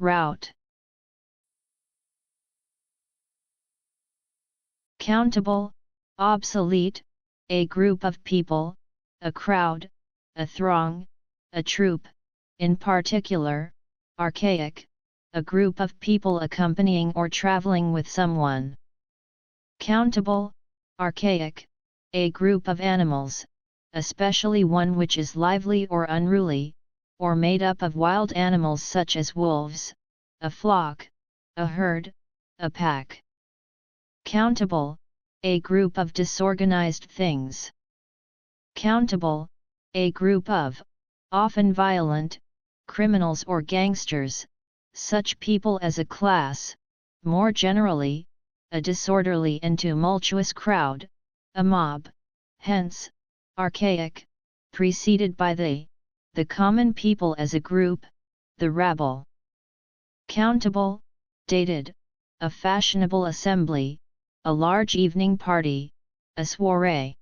rout. Countable, obsolete, a group of people, a crowd, a throng, a troop, in particular, archaic, a group of people accompanying or traveling with someone. Countable, archaic, a group of animals, especially one which is lively or unruly, or made up of wild animals such as wolves, a flock, a herd, a pack. Countable, a group of disorganized things. Countable, a group of, often violent, criminals or gangsters, such people as a class, more generally, a disorderly and tumultuous crowd, a mob, hence, archaic, preceded by the common people as a group, the rabble. Countable, dated, a fashionable assembly, a large evening party, a soirée.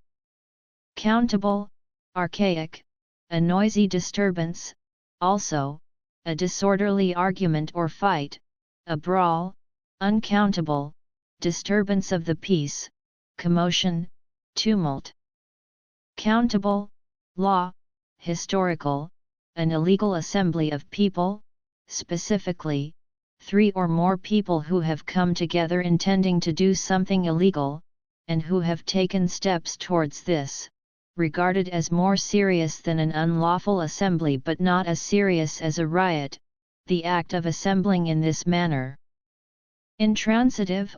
Countable, archaic, a noisy disturbance, also, a disorderly argument or fight, a brawl, uncountable, disturbance of the peace, commotion, tumult. Countable, law, historical, an illegal assembly of people, specifically, 3 or more people who have come together intending to do something illegal, and who have taken steps towards this, regarded as more serious than an unlawful assembly but not as serious as a riot, the act of assembling in this manner. Intransitive,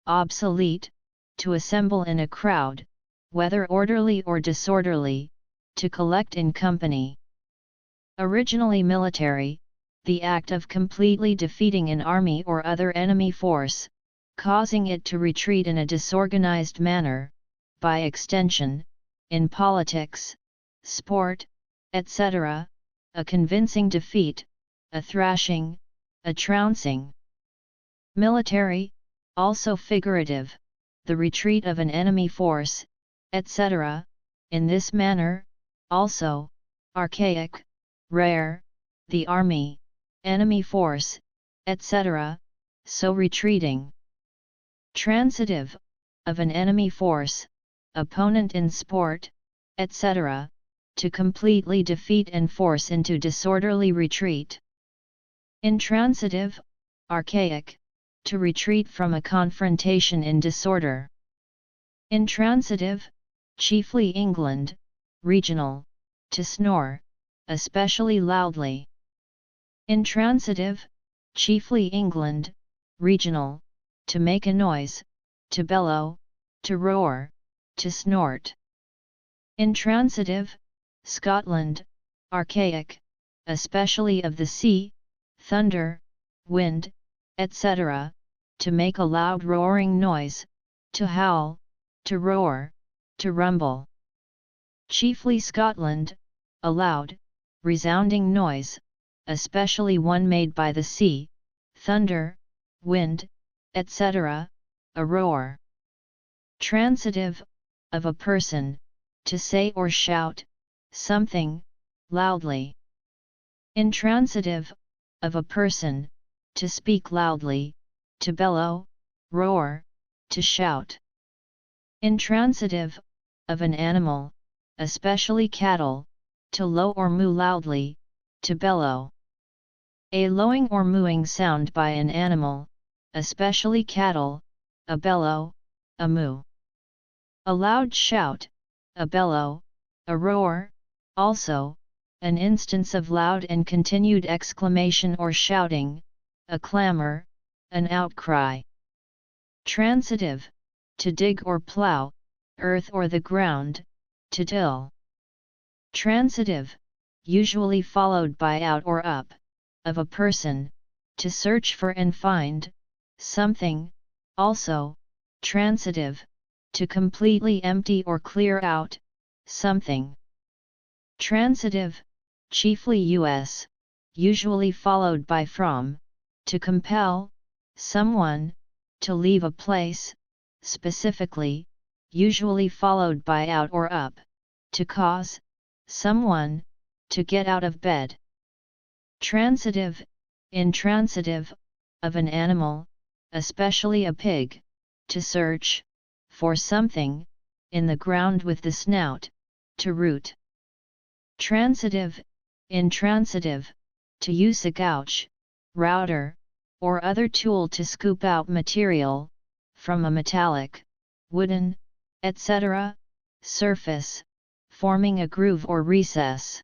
obsolete, to assemble in a crowd, whether orderly or disorderly, to collect in company. Originally military, the act of completely defeating an army or other enemy force, causing it to retreat in a disorganized manner, by extension, in politics, sport, etc., a convincing defeat, a thrashing, a trouncing. Military, also figurative, the retreat of an enemy force, etc., in this manner, also, archaic, rare, the army, enemy force, etc., so retreating. Transitive, of an enemy force, opponent in sport, etc., to completely defeat and force into disorderly retreat. Intransitive, archaic, to retreat from a confrontation in disorder. Intransitive, chiefly England, regional, to snore, especially loudly. Intransitive, chiefly England, regional, to make a noise, to bellow, to roar, to snort. Intransitive, Scotland, archaic, especially of the sea, thunder, wind, etc., to make a loud roaring noise, to howl, to roar, to rumble. Chiefly Scotland, a loud, resounding noise, especially one made by the sea, thunder, wind, etc., a roar. Transitive, of a person, to say or shout, something, loudly. Intransitive, of a person, to speak loudly, to bellow, roar, to shout. Intransitive, of an animal, especially cattle, to low or moo loudly, to bellow. A lowing or mooing sound by an animal, especially cattle, a bellow, a moo. A loud shout, a bellow, a roar, also, an instance of loud and continued exclamation or shouting, a clamor, an outcry. Transitive, to dig or plow, earth or the ground, to till. Transitive, usually followed by out or up, of a person, to search for and find, something, also, transitive, to completely empty or clear out, something. Transitive, chiefly US, usually followed by from, to compel, someone, to leave a place, specifically, usually followed by out or up, to cause, someone, to get out of bed. Transitive, intransitive, of an animal, especially a pig, to search, for something, in the ground with the snout, to root. Transitive, intransitive, to use a gouge, router, or other tool to scoop out material, from a metallic, wooden, etc., surface, forming a groove or recess.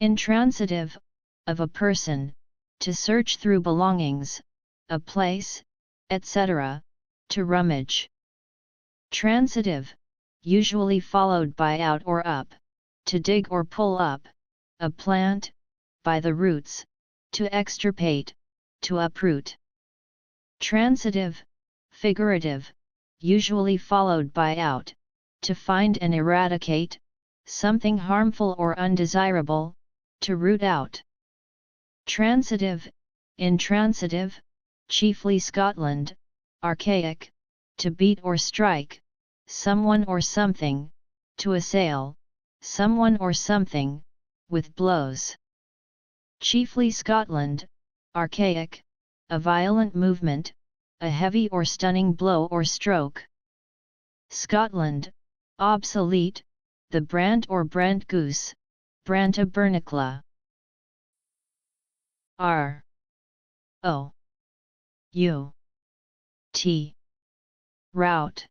Intransitive, of a person, to search through belongings, a place, etc., to rummage. Transitive, usually followed by out or up, to dig or pull up, a plant, by the roots, to extirpate, to uproot. Transitive, figurative, usually followed by out, to find and eradicate, something harmful or undesirable, to root out. Transitive, intransitive, chiefly Scotland, archaic, to beat or strike, someone or something, to assail, someone or something, with blows. Chiefly Scotland, archaic, a violent movement, a heavy or stunning blow or stroke. Scotland, obsolete, the brant or brant goose, Branta bernicla. R O U T rout.